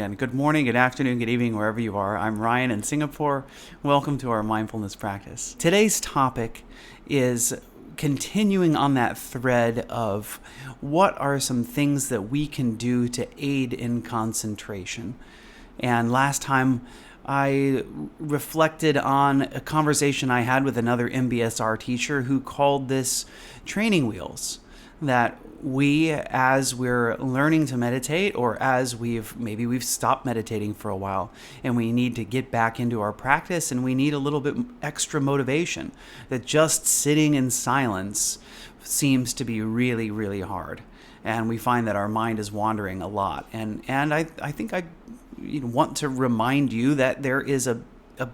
And good morning, good afternoon, good evening, wherever you are. I'm Ryan in Singapore. Welcome to our mindfulness practice. Today's topic is continuing on that thread of what are some things that we can do to aid in concentration. And last time I reflected on a conversation I had with another MBSR teacher who called this training wheels. That we, as we're learning to meditate, or as we've stopped meditating for a while and we need to get back into our practice and we need a little bit extra motivation, that just sitting in silence seems to be really, really hard. And we find that our mind is wandering a lot. And I think I want to remind you that there is a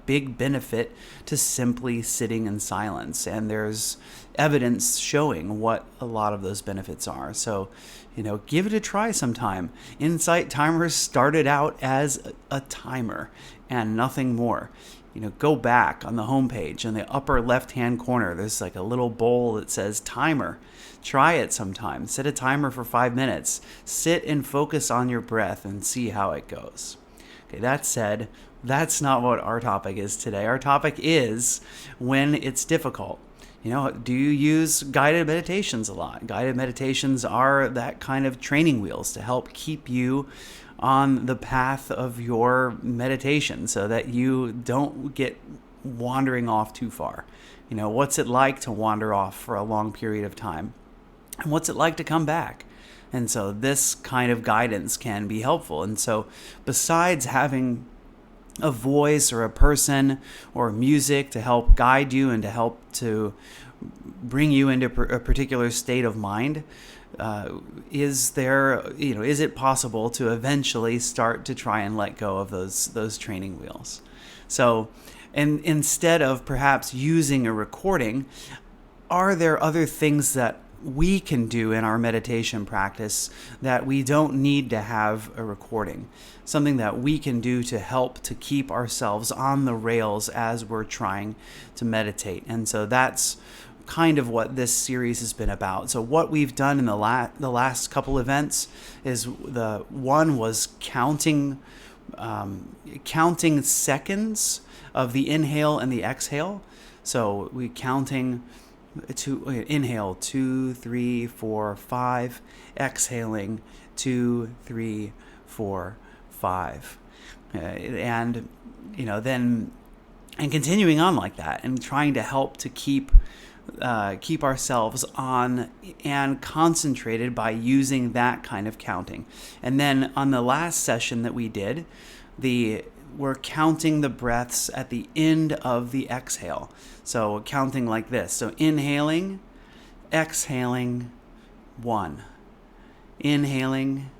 big benefit to simply sitting in silence. And there's evidence showing what a lot of those benefits are. So, give it a try sometime. Insight Timers started out as a timer and nothing more. Go back on the homepage in the upper left-hand corner. There's like a little bowl that says timer. Try it sometime. Set a timer for 5 minutes. Sit and focus on your breath and see how it goes. Okay, that said, that's not what our topic is today. Our topic is when it's difficult. Do you use guided meditations a lot? Guided meditations are that kind of training wheels to help keep you on the path of your meditation so that you don't get wandering off too far. What's it like to wander off for a long period of time? And what's it like to come back? And so this kind of guidance can be helpful. And so besides having a voice or a person or music to help guide you and to help to bring you into a particular state of mind, is it possible to eventually start to try and let go of those training wheels? So, and instead of perhaps using a recording, are there other things that we can do in our meditation practice that we don't need to have a recording? Something that we can do to help to keep ourselves on the rails as we're trying to meditate. And so that's kind of what this series has been about. So what we've done in the last couple events is the one was counting seconds of the inhale and the exhale. So we counting to inhale 2, 3, 4, 5, exhaling 2, 3, 4, 5, and then continuing on like that, and trying to help to keep ourselves on and concentrated by using that kind of counting. And then on the last session that we did, we're counting the breaths at the end of the exhale. So counting like this. So inhaling, exhaling, 1. Inhaling,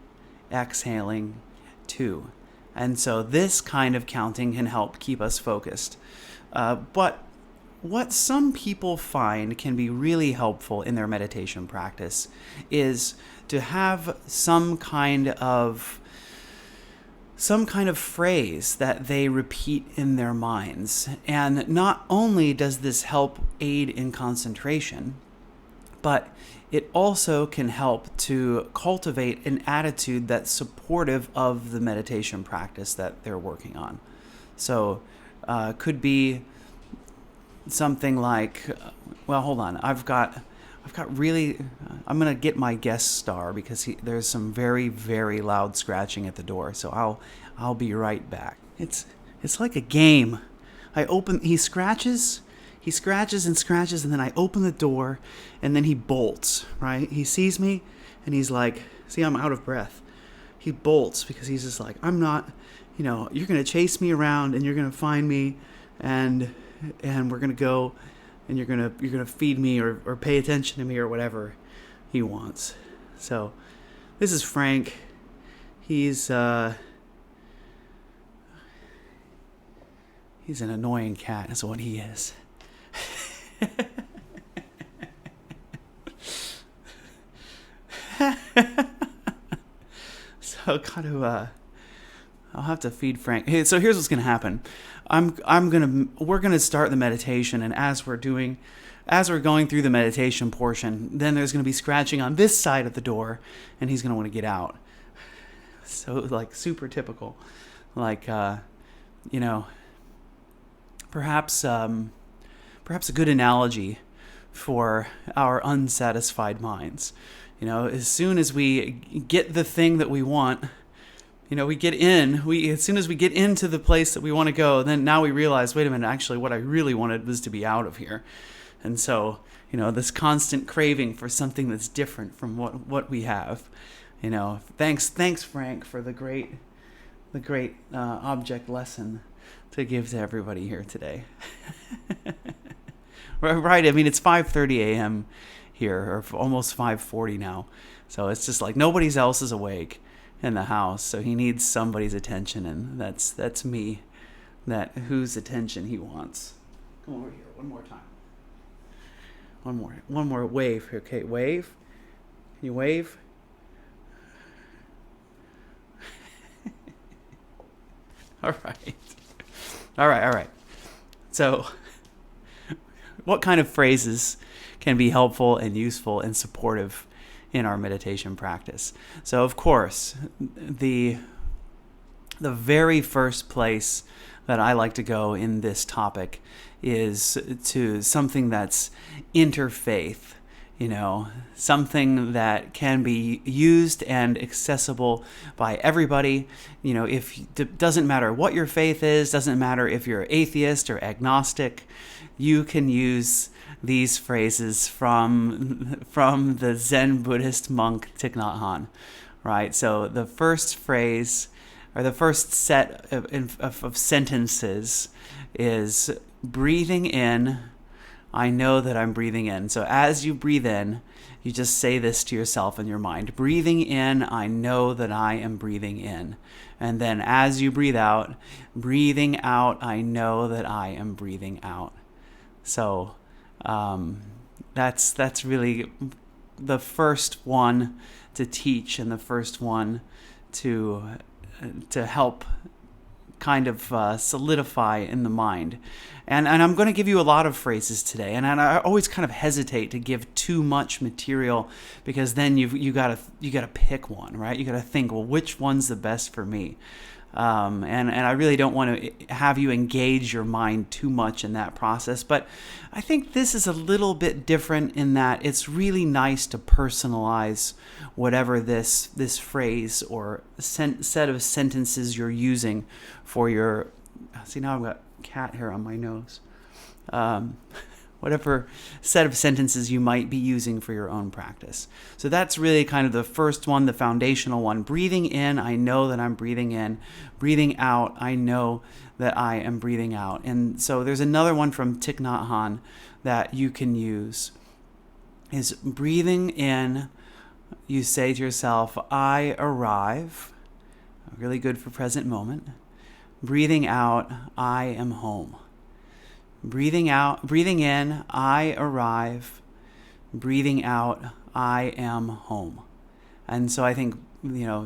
exhaling, 2. And so this kind of counting can help keep us focused. But what some people find can be really helpful in their meditation practice is to have some kind of phrase that they repeat in their minds. And not only does this help aid in concentration, but it also can help to cultivate an attitude that's supportive of the meditation practice that they're working on. So could be something like, well, hold on, I'm going to get my guest star because there's some very, very loud scratching at the door. So I'll be right back. It's like a game. He scratches and scratches, and then I open the door, and then he bolts, right? He sees me, and he's like, see, I'm out of breath. He bolts because he's just like, I'm not, you're going to chase me around, and you're going to find me, and we're going to go, and you're gonna feed me or pay attention to me or whatever he wants. So this is Frank. He's an annoying cat is what he is. So I'll have to feed Frank. Hey, so here's what's gonna happen. We're gonna start the meditation, and as we're going through the meditation portion, then there's gonna be scratching on this side of the door, and he's gonna want to get out. so like super typical. Like, you know, perhaps perhaps a good analogy for our unsatisfied minds. As soon as we get the thing that we want, as soon as we get into the place that we want to go, then now we realize, wait a minute, actually what I really wanted was to be out of here. And so, this constant craving for something that's different from what we have. Thanks Frank for the great object lesson to give to everybody here today. Right, I mean, it's 5:30 a.m. here, or almost 5:40 now. So it's just like nobody else is awake in the house, so he needs somebody's attention, and that's me, whose attention he wants. Come over here one more time. One more wave. Okay, wave. Can you wave? All right. So, what kind of phrases can be helpful and useful and supportive in our meditation practice? So, of course, the very first place that I like to go in this topic is to something that's interfaith, something that can be used and accessible by everybody. It doesn't matter what your faith is, doesn't matter if you're atheist or agnostic, you can use these phrases from the Zen Buddhist monk Thich Nhat Hanh, right? So the first phrase, or the first set of sentences, is breathing in, I know that I'm breathing in. So as you breathe in, you just say this to yourself in your mind. Breathing in, I know that I am breathing in. And then as you breathe out, breathing out, I know that I am breathing out. So that's really the first one to teach, and the first one to help kind of solidify in the mind. And I'm going to give you a lot of phrases today, and I always kind of hesitate to give too much material, because then you got to pick one, right? You got to think, well, which one's the best for me? And I really don't want to have you engage your mind too much in that process. But I think this is a little bit different in that it's really nice to personalize whatever this phrase or set of sentences you're using for your... See, now I've got cat hair on my nose. Whatever set of sentences you might be using for your own practice. So that's really kind of the first one, the foundational one. Breathing in, I know that I'm breathing in. Breathing out, I know that I am breathing out. And so there's another one from Thich Nhat Hanh that you can use. Is breathing in, you say to yourself, I arrive. Really good for present moment. Breathing out, I am home. Breathing in, I arrive. Breathing out, I am home. And so I think,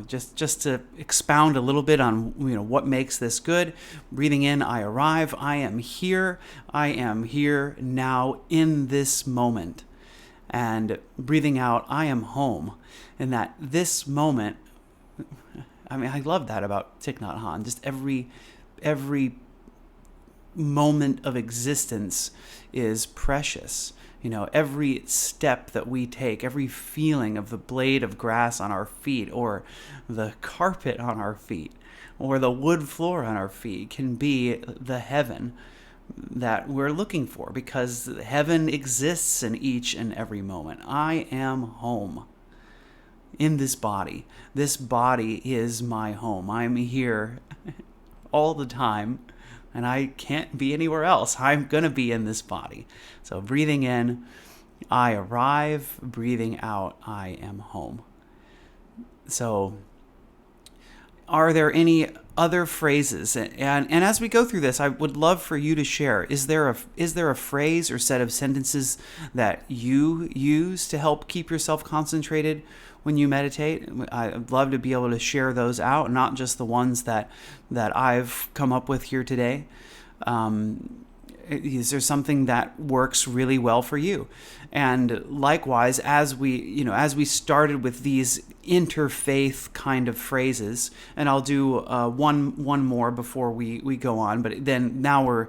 just to expound a little bit on, what makes this good. Breathing in, I arrive. I am here. I am here now in this moment. And breathing out, I am home. And that this moment, I love that about Thich Nhat Hanh. Just every moment of existence is precious. Every step that we take, every feeling of the blade of grass on our feet, or the carpet on our feet, or the wood floor on our feet, can be the heaven that we're looking for, because heaven exists in each and every moment. I am home in this body. This body is my home. I'm here all the time, and I can't be anywhere else. I'm going to be in this body. So breathing in, I arrive. Breathing out, I am home. So are there any other phrases? And as we go through this, I would love for you to share. Is there a phrase or set of sentences that you use to help keep yourself concentrated when you meditate? I'd love to be able to share those out, not just the ones that I've come up with here today. Is there something that works really well for you? And likewise, as we started with these interfaith kind of phrases, and I'll do one more before we go on. But then now we're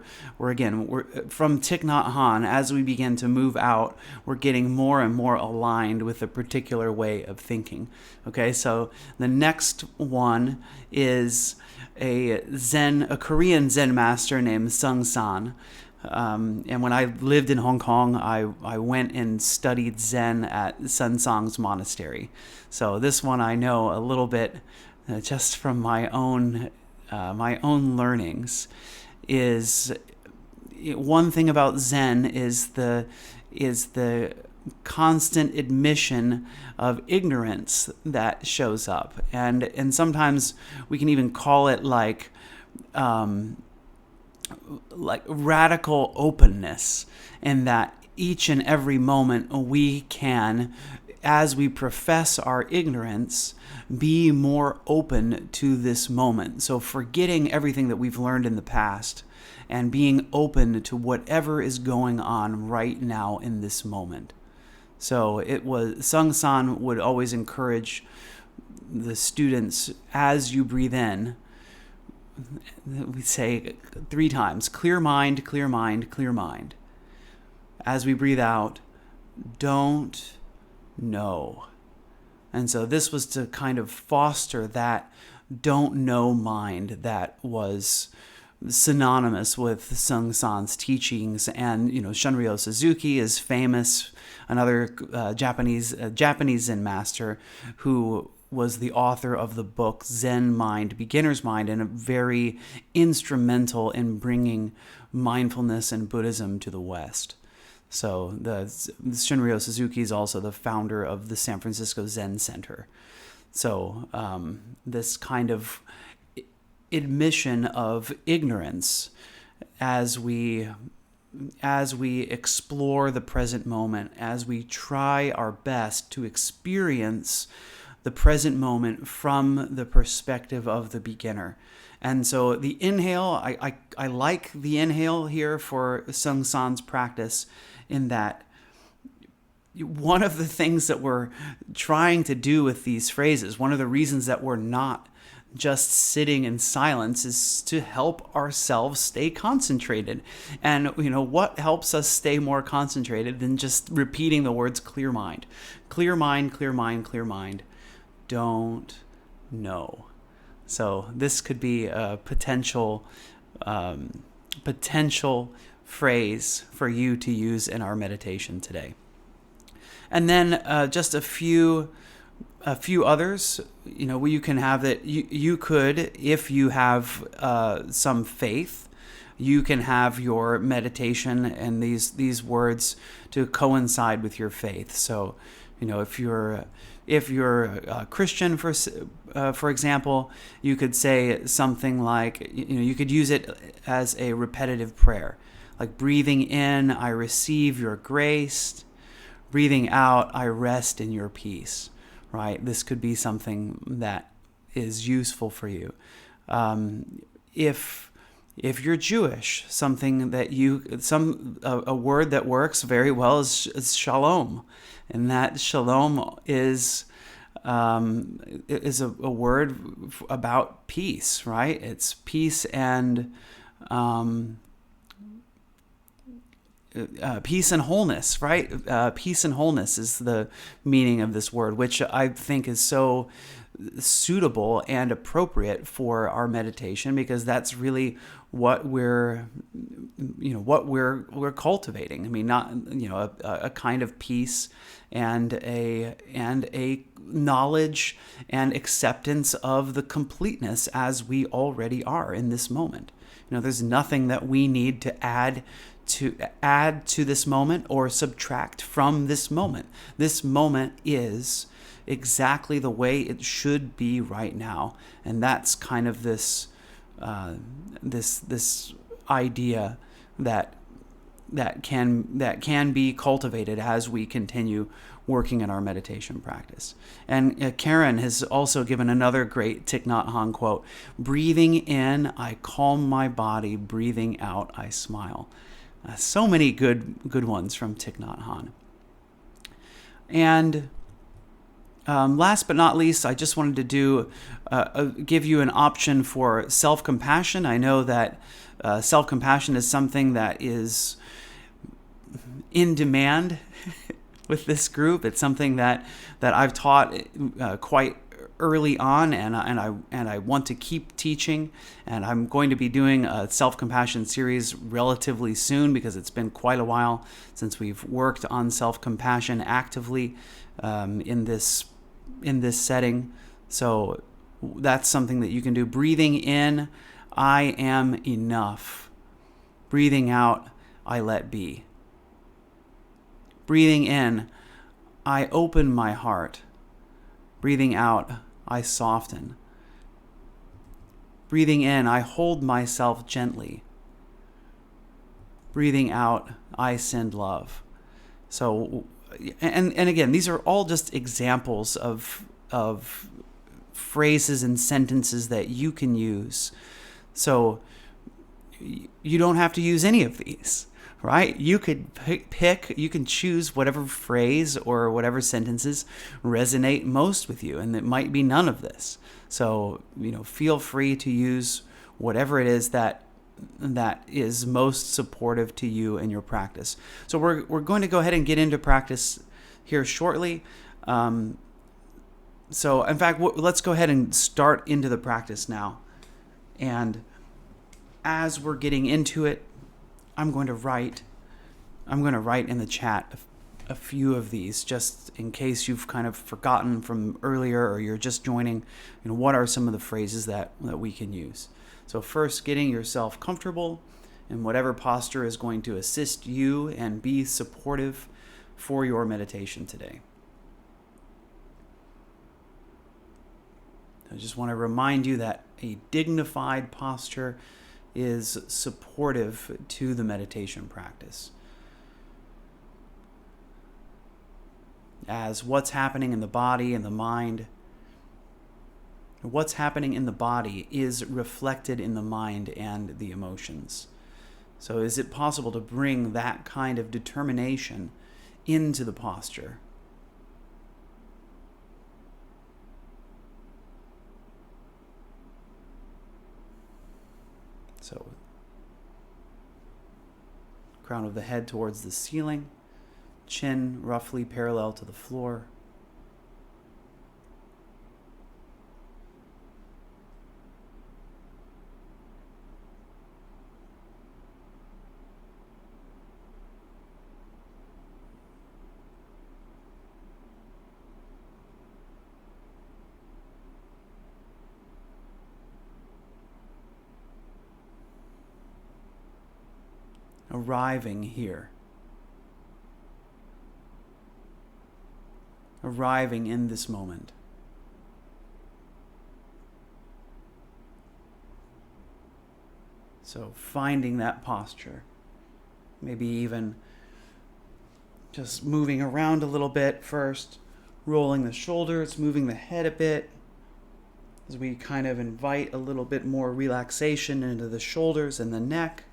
from Thich Nhat Hanh. As we begin to move out, we're getting more and more aligned with a particular way of thinking. Okay, so the next one is a Korean Zen master named Sung San. And when I lived in Hong Kong, I went and studied Zen at Sun Sang's monastery. So this one I know a little bit just from my own learnings. Is one thing about Zen is the constant admission of ignorance that shows up, and sometimes we can even call it like radical openness, in that each and every moment we can, as we profess our ignorance, be more open to this moment. So forgetting everything that we've learned in the past and being open to whatever is going on right now in this moment. So Sung San would always encourage the students, as you breathe in, we say 3 times, clear mind, clear mind, clear mind. As we breathe out, don't know. And so this was to kind of foster that don't know mind that was synonymous with Sung San's teachings. And, Shunryo Suzuki is famous, another Japanese Zen master who was the author of the book Zen Mind, Beginner's Mind, and very instrumental in bringing mindfulness and Buddhism to the West. So Shunryo Suzuki is also the founder of the San Francisco Zen Center. So this kind of admission of ignorance as we explore the present moment, as we try our best to experience the present moment from the perspective of the beginner. And so the inhale, I like the inhale here for Sung San's practice, in that one of the things that we're trying to do with these phrases, one of the reasons that we're not just sitting in silence, is to help ourselves stay concentrated. And what helps us stay more concentrated than just repeating the words clear mind, clear mind, clear mind, clear mind. Don't know. So this could be a potential phrase for you to use in our meditation today. And then just a few others, where you can have that. You could, if you have some faith, you can have your meditation and these words to coincide with your faith. So, if you're a Christian, for example, you could say something like, you could use it as a repetitive prayer, like breathing in, I receive your grace. Breathing out, I rest in your peace. Right? This could be something that is useful for you. If you're Jewish, something that a word that works very well is shalom, and that shalom is a word about peace, right? It's peace and peace and wholeness, right? Peace and wholeness is the meaning of this word, which I think is so suitable and appropriate for our meditation, because that's really what we're cultivating. I mean, not a kind of peace and a knowledge and acceptance of the completeness as we already are in this moment. There's nothing that we need to add to this moment or subtract from this moment. This moment is exactly the way it should be right now, and that's kind of this idea that can be cultivated as we continue working in our meditation practice. And Karen has also given another great Thich Nhat Hanh quote: breathing in, I calm my body, breathing out, I smile. So many good ones from Thich Nhat Hanh. And last but not least, I just wanted to give you an option for self-compassion. I know that self-compassion is something that is in demand with this group. It's something that I've taught quite early on, and I want to keep teaching. And I'm going to be doing a self-compassion series relatively soon, because it's been quite a while since we've worked on self-compassion actively in this setting. So that's something that you can do. Breathing in, I am enough. Breathing out, I let be. Breathing in, I open my heart. Breathing out, I soften. Breathing in, I hold myself gently. Breathing out, I send love. So, and again, these are all just examples of phrases and sentences that you can use. So you don't have to use any of these, right? You could pick, you can choose whatever phrase or whatever sentences resonate most with you, and it might be none of this. So, feel free to use whatever it is that is most supportive to you in your practice. So we're going to go ahead and get into practice here shortly. So in fact, let's go ahead and start into the practice now. And as we're getting into it, I'm going to write in the chat a few of these, just in case you've kind of forgotten from earlier, or you're just joining. What are some of the phrases that we can use? So first, getting yourself comfortable in whatever posture is going to assist you and be supportive for your meditation today. I just want to remind you that a dignified posture is supportive to the meditation practice. As what's happening in the body and the mind, what's happening in the body is reflected in the mind and the emotions. So is it possible to bring that kind of determination into the posture? So, crown of the head towards the ceiling, chin roughly parallel to the floor. Arriving here. Arriving in this moment. So finding that posture. Maybe even just moving around a little bit first, rolling the shoulders, moving the head a bit, as we kind of invite a little bit more relaxation into the shoulders and the neck.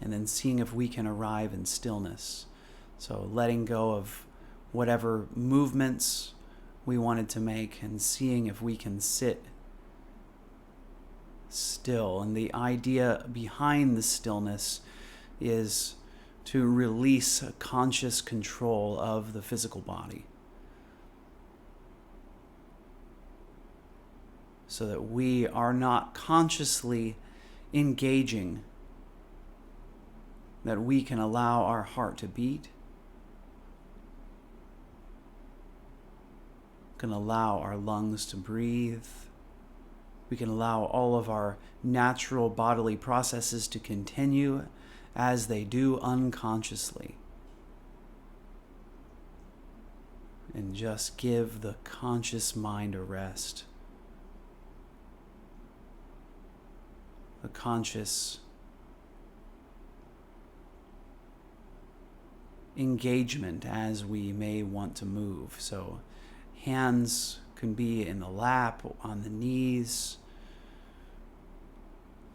And then seeing if we can arrive in stillness. So letting go of whatever movements we wanted to make and seeing if we can sit still. And the idea behind the stillness is to release conscious control of the physical body, so that we are not consciously engaging, that we can allow our heart to beat, can allow our lungs to breathe, we can allow all of our natural bodily processes to continue as they do unconsciously, and just give the conscious mind a rest, a conscious engagement as we may want to move. So Hands can be in the lap, on the knees,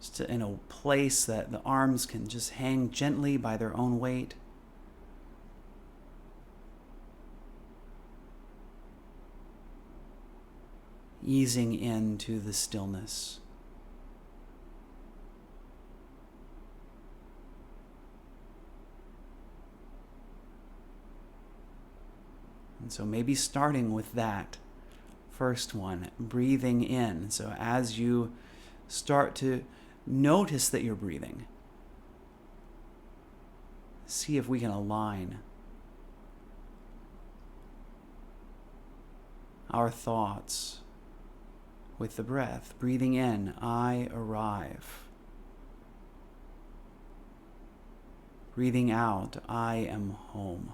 just in a place that the arms can just hang gently by their own weight. Easing into the stillness. And so maybe starting with that first one, breathing in. So as you start to notice that you're breathing, see if we can align our thoughts with the breath. Breathing in, I arrive. Breathing out, I am home.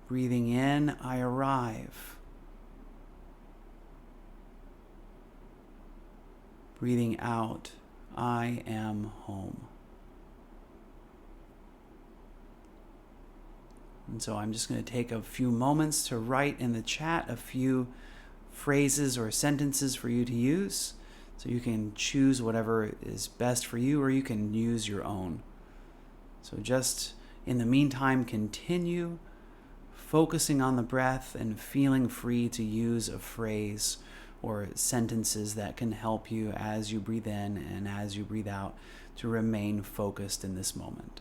Breathing in, I arrive. Breathing out, I am home. And so I'm just going to take a few moments to write in the chat a few phrases or sentences for you to use. So you can choose whatever is best for you, or you can use your own. So just in the meantime, continue focusing on the breath and feeling free to use a phrase or sentences that can help you as you breathe in and as you breathe out to remain focused in this moment.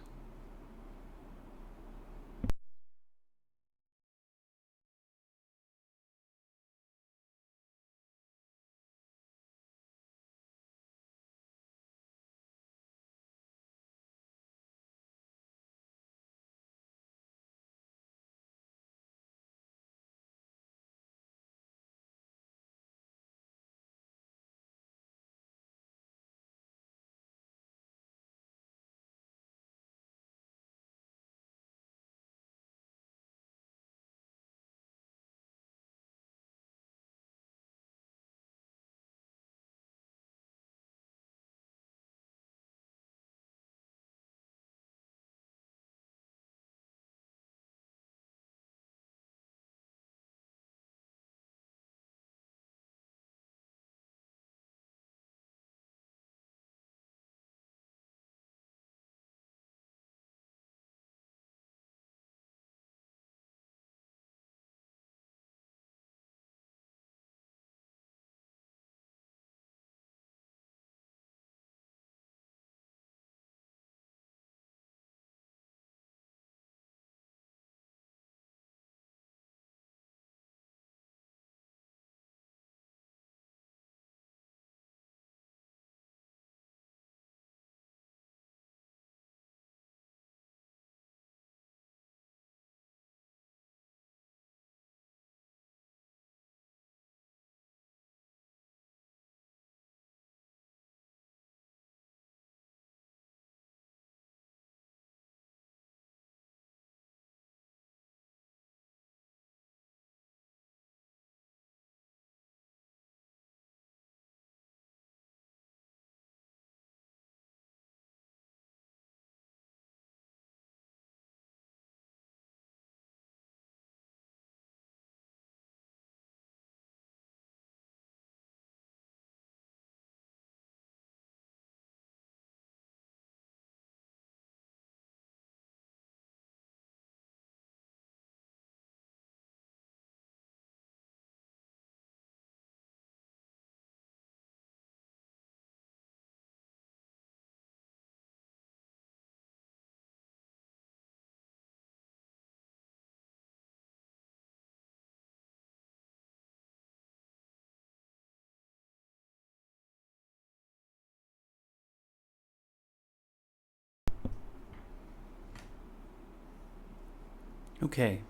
Okay,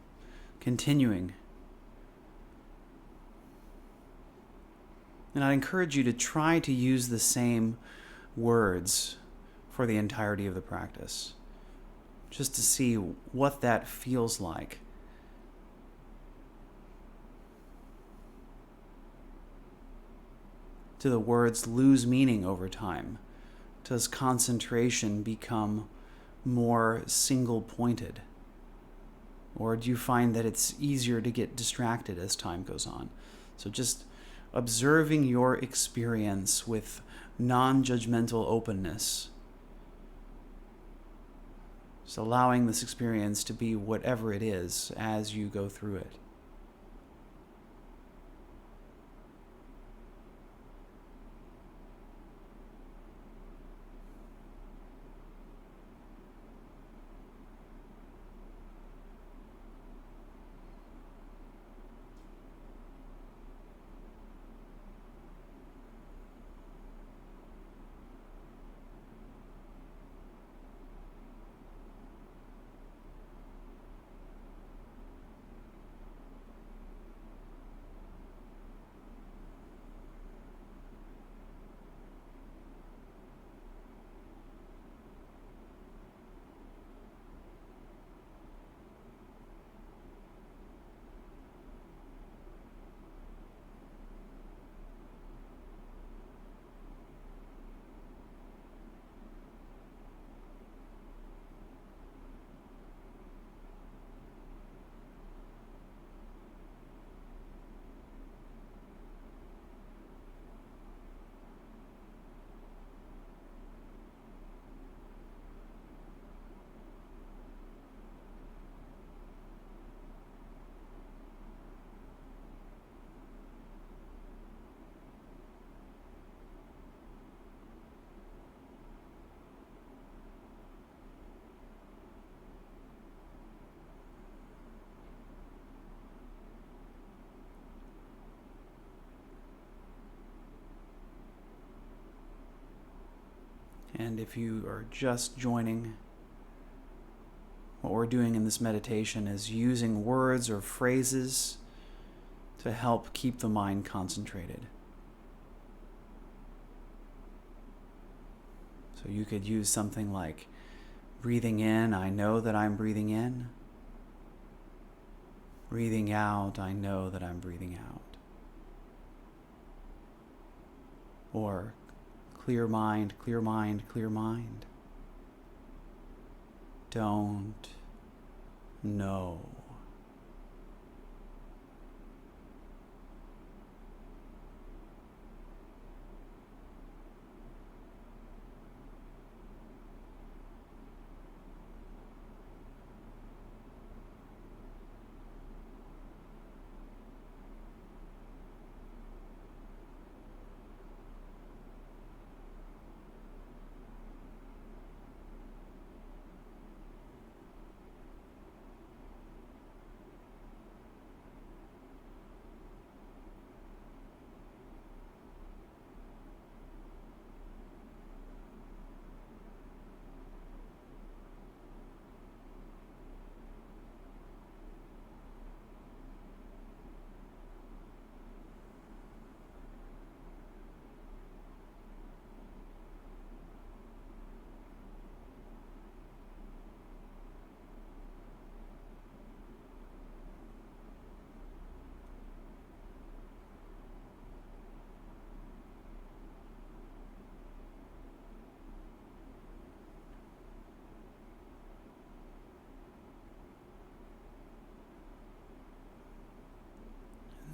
continuing. And I encourage you to try to use the same words for the entirety of the practice, just to see what that feels like. Do the words lose meaning over time? does concentration become more single-pointed? Or do you find that it's easier to get distracted as time goes on? So just observing your experience with non-judgmental openness. Just allowing this experience to be whatever it is as you go through it. And if you are just joining, what we're doing in this meditation is using words or phrases to help keep the mind concentrated. So you could use something like breathing in, I know that I'm breathing in. Breathing out, I know that I'm breathing out. Or clear mind, clear mind, clear mind. Don't know.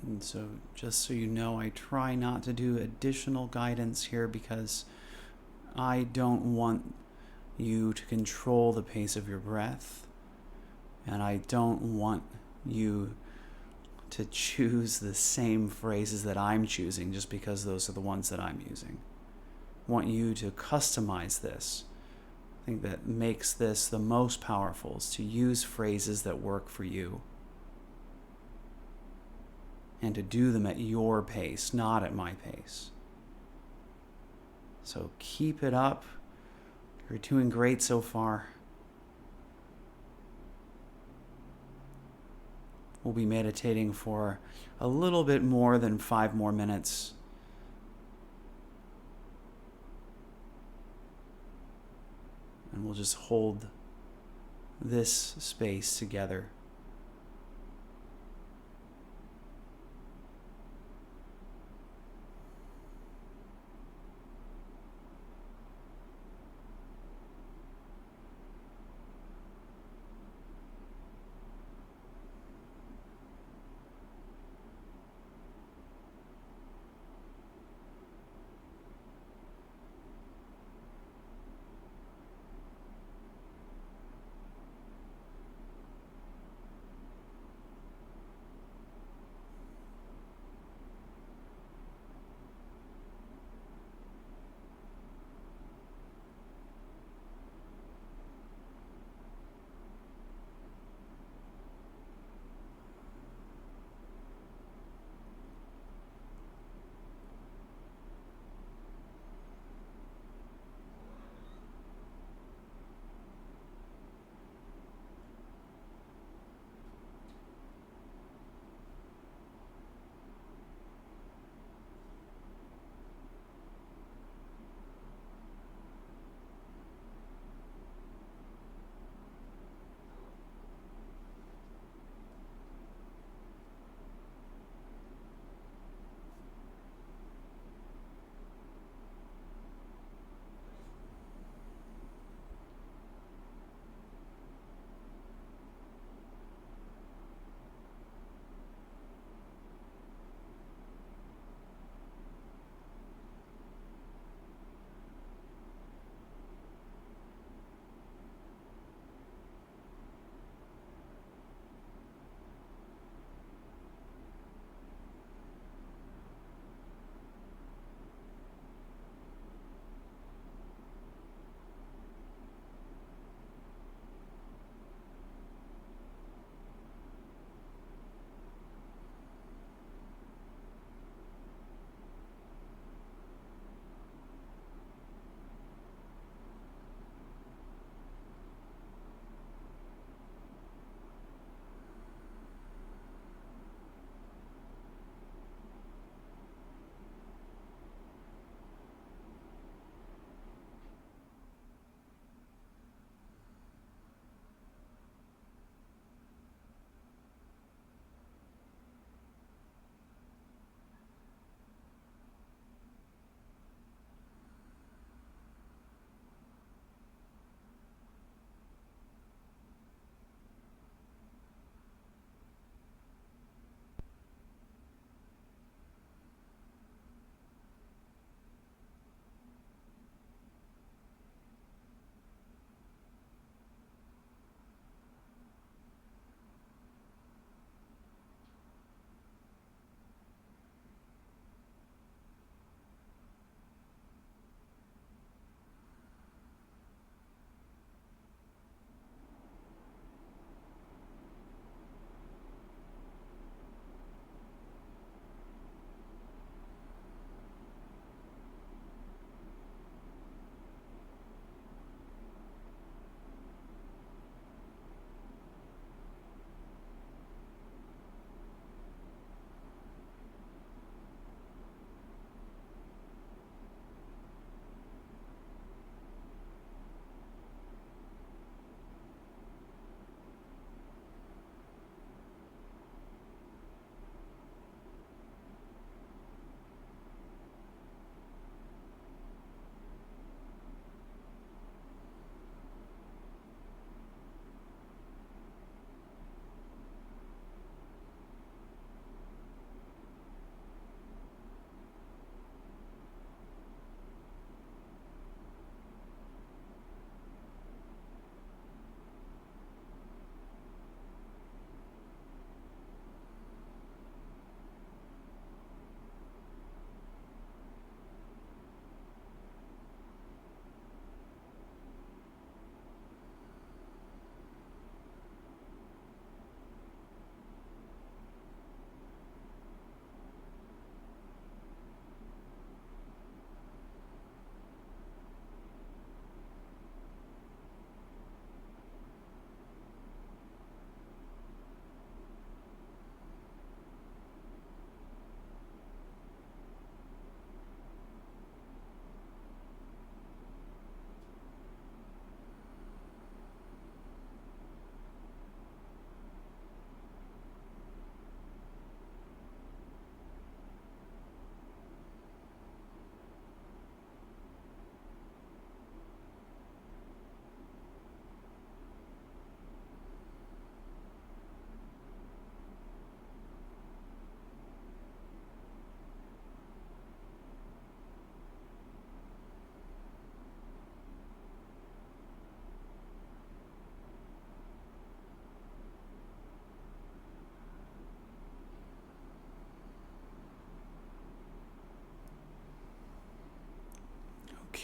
And so just so you know, I try not to do additional guidance here because I don't want you to control the pace of your breath, and I don't want you to choose the same phrases that I'm choosing just because those are the ones that I'm using. I want you to customize this. I think that makes this the most powerful is to use phrases that work for you and to do them at your pace, not at my pace. So keep it up. You're doing great so far. We'll be meditating for a little bit more than 5 more minutes. And we'll just hold this space together.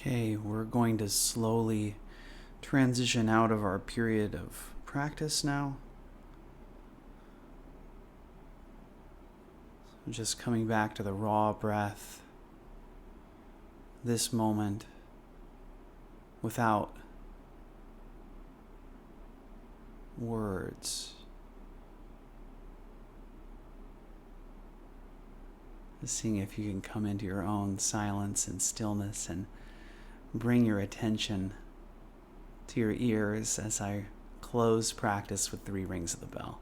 Okay, we're going to slowly transition out of our period of practice now. Just coming back to the raw breath, this moment, without words. Just seeing if you can come into your own silence and stillness and bring your attention to your ears as I close practice with 3 rings of the bell.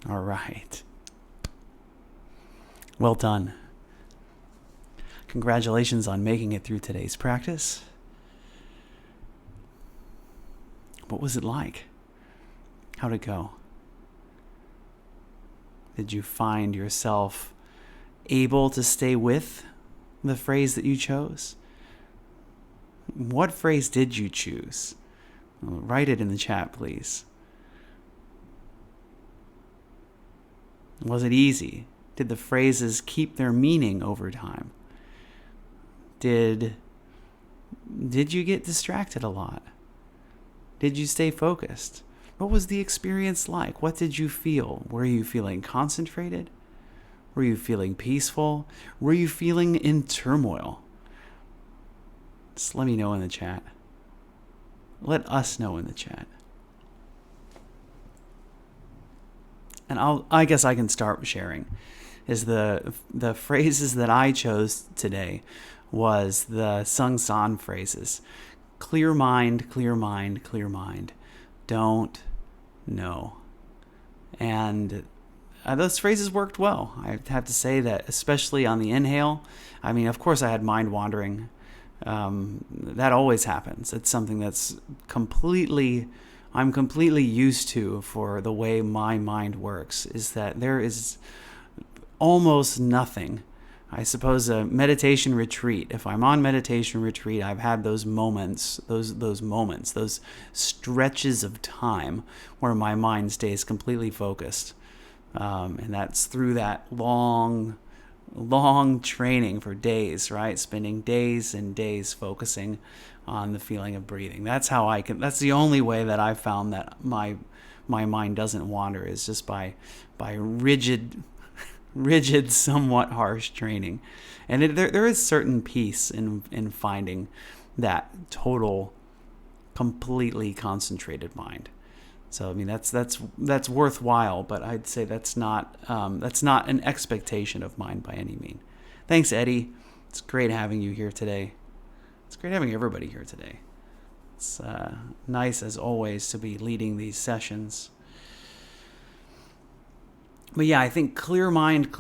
All right. Well done. Congratulations on making it through today's practice. What was it like? How'd it go? Did you find yourself able to stay with the phrase that you chose? What phrase did you choose? Write it in the chat, please. Was it easy? Did the phrases keep their meaning over time? Did you get distracted a lot? Did you stay focused? What was the experience like? What did you feel? Were you feeling concentrated? Were you feeling peaceful? Were you feeling in turmoil? Just let me know in the chat. Let us know in the chat. And I guess I can start sharing. Is the phrases that I chose today was the Sung San phrases. Clear mind, clear mind, clear mind. Don't know. And those phrases worked well. I have to say that, especially on the inhale. I mean, of course I had mind wandering. That always happens. It's something that's I'm completely used to for the way my mind works, is that there is almost nothing. I suppose a meditation retreat, if I'm on meditation retreat, I've had those moments, those stretches of time where my mind stays completely focused. And that's through that long training for days, right? Spending days and days focusing on the feeling of breathing. That's the only way that I've found that my mind doesn't wander, is just by rigid, somewhat harsh training. And there is certain peace in finding that total, completely concentrated mind. So I mean that's worthwhile, but I'd say that's not an expectation of mine by any means. Thanks, Eddie. It's great having you here today. It's great having everybody here today. It's nice as always to be leading these sessions. But yeah, I think clear mind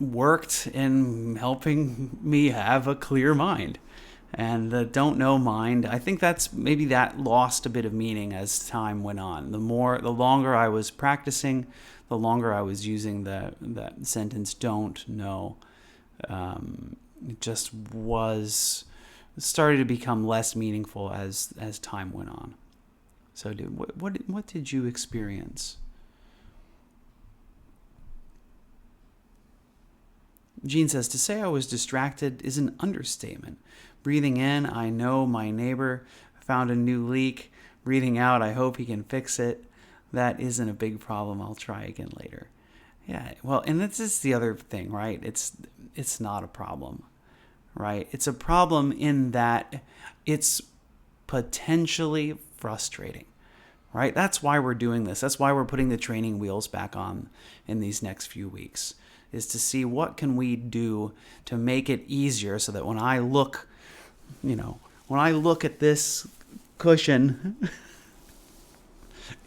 worked in helping me have a clear mind. And the don't know mind, I think that lost a bit of meaning as time went on. The longer I was practicing, the longer I was using that sentence don't know. It just started to become less meaningful as time went on. So what did you experience? Jean says, to say I was distracted is an understatement. Breathing in, I know my neighbor found a new leak. Breathing out, I hope he can fix it. That isn't a big problem. I'll try again later. Yeah, well, and this is the other thing, right? It's not a problem, right? It's a problem in that it's potentially frustrating, right? That's why we're doing this. That's why we're putting the training wheels back on in these next few weeks, is to see what can we do to make it easier so that when I look at this cushion,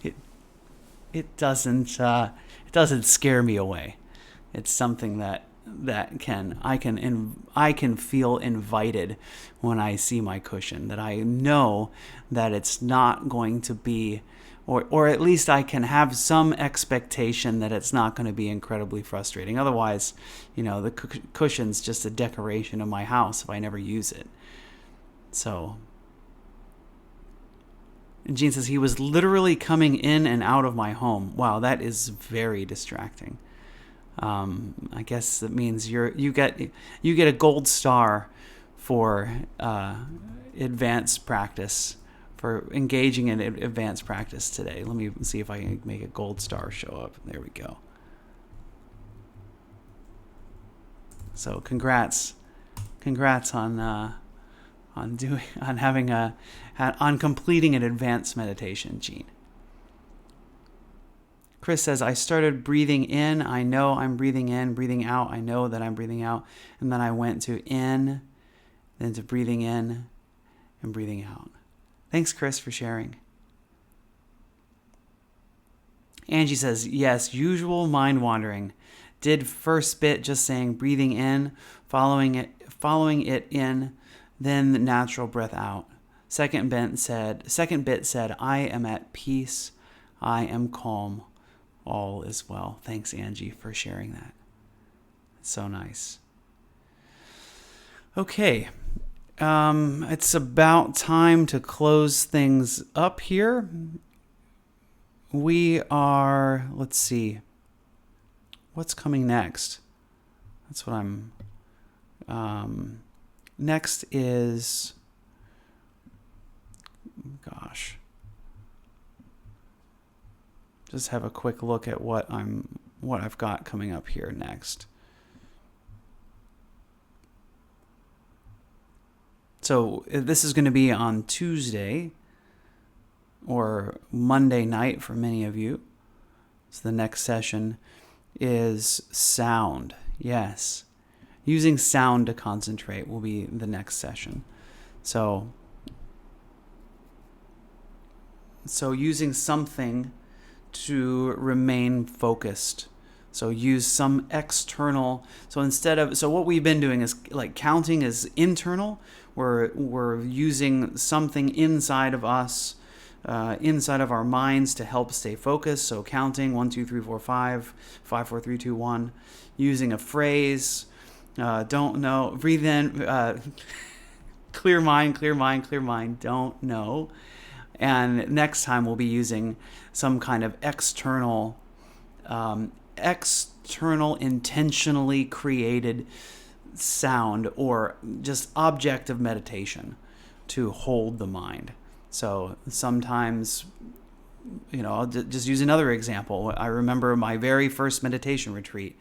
it doesn't scare me away. It's something that that I can feel invited when I see my cushion, that I know that it's not going to be, or at least I can have some expectation that it's not going to be incredibly frustrating. Otherwise, the cushion's just a decoration of my house if I never use it. So, and Gene says he was literally coming in and out of my home. Wow, that is very distracting. I guess that means you get a gold star for advanced practice, for engaging in advanced practice today. Let me see if I can make a gold star show up. There we go. So congrats on completing an advanced meditation, Gene. Chris says, I started breathing in. I know I'm breathing in, breathing out. I know that I'm breathing out. And then I went to in, then to breathing in and breathing out. Thanks, Chris, for sharing. Angie says, yes, usual mind wandering. Did first bit just saying breathing in, following it in, then the natural breath out. Second bit said, I am at peace. I am calm. All is well. Thanks, Angie, for sharing that. It's so nice. Okay. It's about time to close things up here. Let's see. What's coming next? That's what next is, just have a quick look at what I've got coming up here next. So this is going to be on Tuesday or Monday night for many of you. So the next session is sound. Yes. Using sound to concentrate will be the next session. So using something to remain focused. So use some external. So what we've been doing is like counting is internal. We're using something inside of us, inside of our minds to help stay focused. So counting 1, 2, 3, 4, 5, 5, 4, 3, 2, 1. Using a phrase. Don't know. Breathe in. Clear mind. Clear mind. Clear mind. Don't know. And next time we'll be using some kind of external, intentionally created sound or just object of meditation to hold the mind. So sometimes, I'll just use another example. I remember my very first meditation retreat.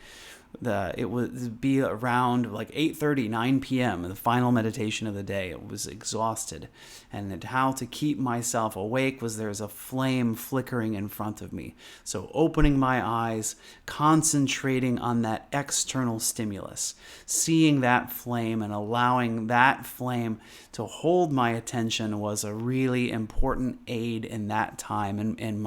It would be around like 8:30, 9 p.m. the final meditation of the day. It was exhausted. And how to keep myself awake was there's a flame flickering in front of me. So opening my eyes, concentrating on that external stimulus, seeing that flame and allowing that flame to hold my attention was a really important aid in that time in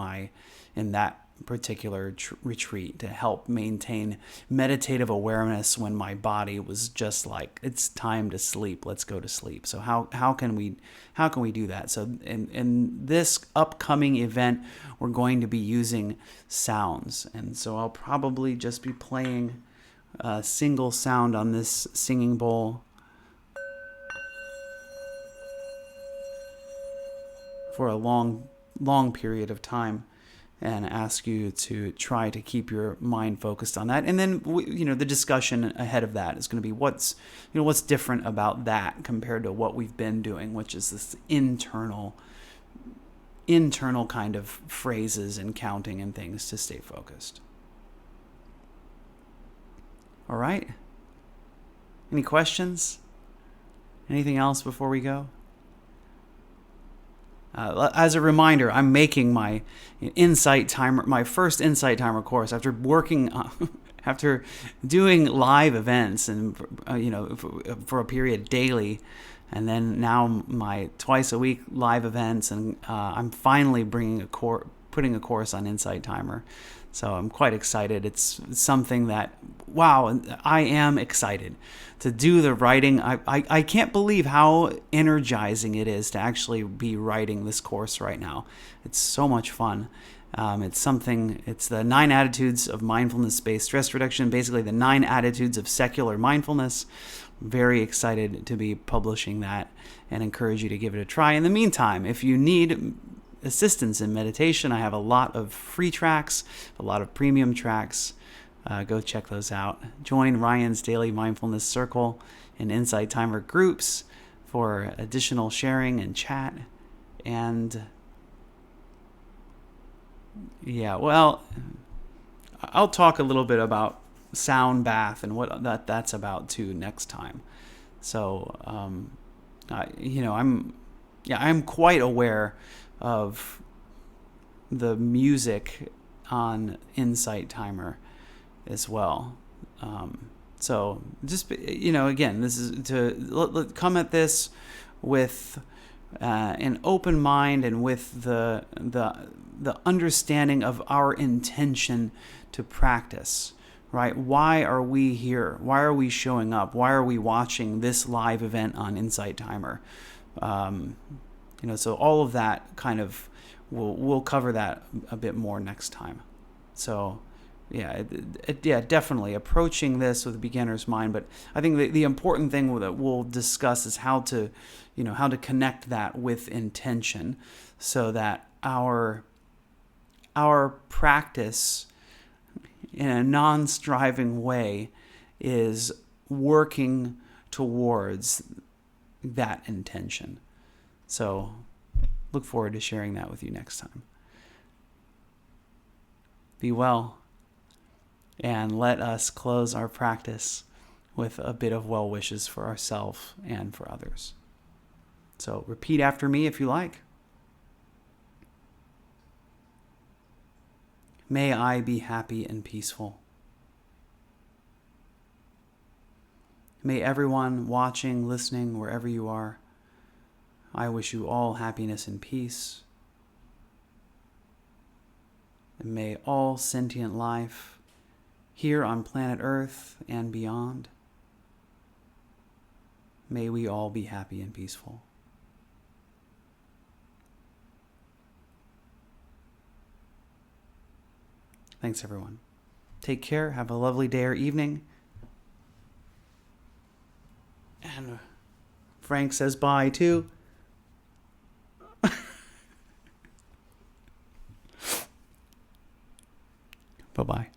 that particular retreat to help maintain meditative awareness when my body was just like, it's time to sleep, let's go to sleep. So how can we do that? So in this upcoming event, we're going to be using sounds, and so I'll probably just be playing a single sound on this singing bowl for a long period of time, and ask you to try to keep your mind focused on that. And then, the discussion ahead of that is going to be what's different about that compared to what we've been doing, which is this internal kind of phrases and counting and things to stay focused. All right. Any questions? Anything else before we go? As a reminder, I'm making my my first Insight Timer course after after doing live events and for a period daily, and then now my twice a week live events, and I'm finally putting a course on Insight Timer. So I'm quite excited. It's something that, wow, I am excited to do the writing. I can't believe how energizing it is to actually be writing this course right now. It's so much fun. It's the 9 attitudes of mindfulness-based stress reduction, basically the 9 attitudes of secular mindfulness. Very excited to be publishing that and encourage you to give it a try. In the meantime, if you need assistance in meditation, I have a lot of free tracks, a lot of premium tracks. Go check those out. Join Ryan's Daily Mindfulness Circle and Insight Timer groups for additional sharing and chat. And yeah, well, I'll talk a little bit about sound bath and what that's about too next time. So, I'm quite aware of the music on Insight Timer as well. So just, again, this is to come at this with an open mind and with the understanding of our intention to practice, right? Why are we here? Why are we showing up? Why are we watching this live event on Insight Timer? So all of that kind of, we'll cover that a bit more next time. So yeah, definitely approaching this with a beginner's mind. But I think the important thing that we'll discuss is how to connect that with intention, so that our practice in a non-striving way is working towards that intention. So look forward to sharing that with you next time. Be well, and let us close our practice with a bit of well wishes for ourselves and for others. So repeat after me if you like. May I be happy and peaceful. May everyone watching, listening, wherever you are, I wish you all happiness and peace. And may all sentient life here on planet Earth and beyond, may we all be happy and peaceful. Thanks, everyone. Take care. Have a lovely day or evening. And Frank says bye, too. Bye-bye.